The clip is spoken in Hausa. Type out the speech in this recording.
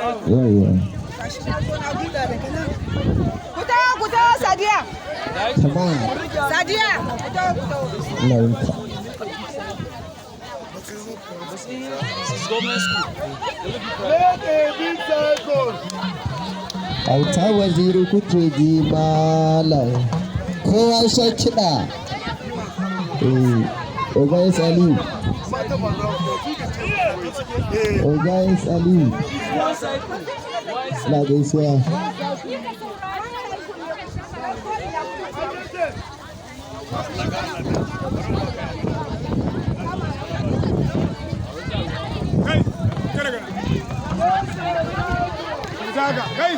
Yawa. Kuta Sadiya. Tamam. Sadiya. Lauka. Auta waziri kuke ji malam. Kowa sha kiɗa. Ogayes Ali. Ogayes Ali. Na gaisuwa. Hey!